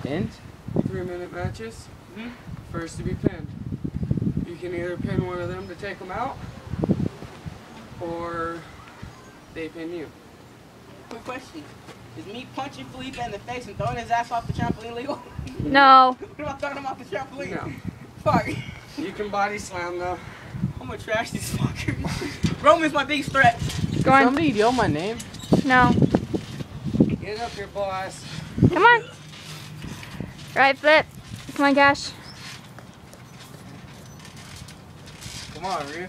pinned? 3-minute matches. First to be pinned. You can either pin one of them to take them out, or they pin you. Quick question. Is me punching Felipe in the face and throwing his ass off the trampoline legal? No. What am I throwing him off the trampoline? No. Fuck. You can body slam though. I'm gonna trash these fuckers. Roman's my biggest threat. Go on. Somebody yell my name? No. Get up here, boss. Come on. Right flip. Come on, Cash. Come on, Rue.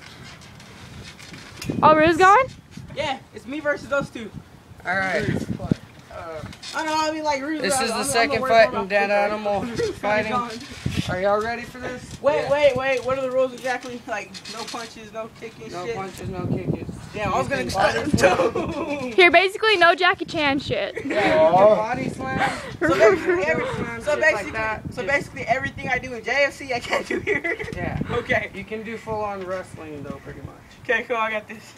Oh, Rue's going? Yeah, it's me versus those two. All right. I know, I mean like Rue's. This is the second fight in Dead Animal Fighting. Are y'all ready for this? Wait. What are the rules exactly? Like, no punches, no kicking, No shit. punches, no kicking. Damn, I was gonna start too. Here, basically, no Jackie Chan shit. Yeah, you can body slam. So basically, everything I do in JFC, I can't do here. Yeah. Okay. You can do full-on wrestling though, pretty much. Okay, cool. I got this.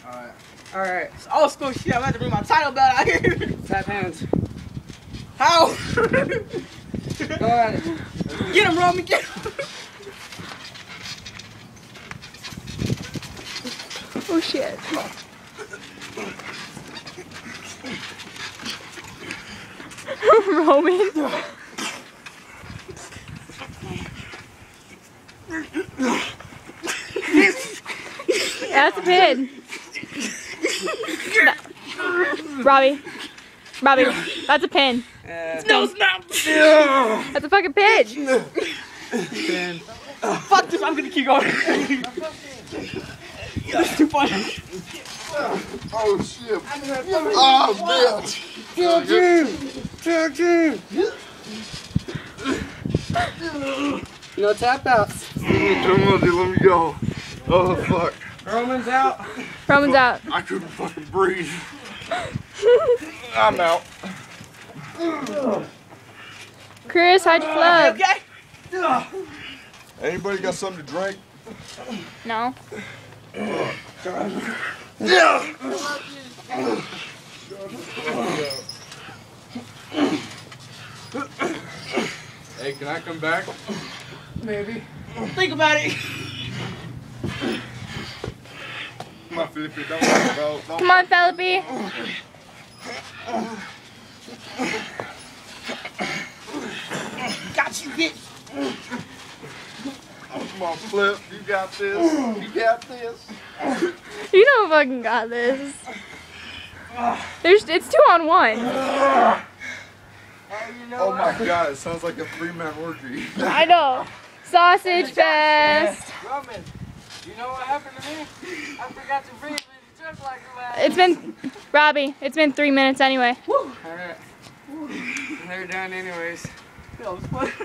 All right. It's old school shit. I'm gonna have to bring my title belt out here. Tap hands. How? Go at it. Get him, Roman. Get him. Oh, shit. Roman. That's a pin. Robbie, that's a pin. No, it's not. That's a fucking pin. Pin. Fuck this. I'm gonna keep going. That's too funny. Oh shit. Oh Two. No tap outs. Come on, dude, let me go. Oh fuck. Roman's out. Roman's out. I couldn't fucking breathe. I'm out. Chris, how'd you flub? Okay. Anybody got something to drink? No. Hey, can I come back? Maybe. Think about it. Come on, Felipe, don't worry, bro. Come on, Felipe. Got you, bitch. Come on, Flip, you got this. You got this. You don't fucking got this. It's 2-on-1. Oh my god, it sounds like a 3-man orgy. I know. Sausage fest. Roman, you know what happened to me? I forgot to breathe. Like It's been, Robbie, it's been 3 minutes anyway. All right. They're done anyways.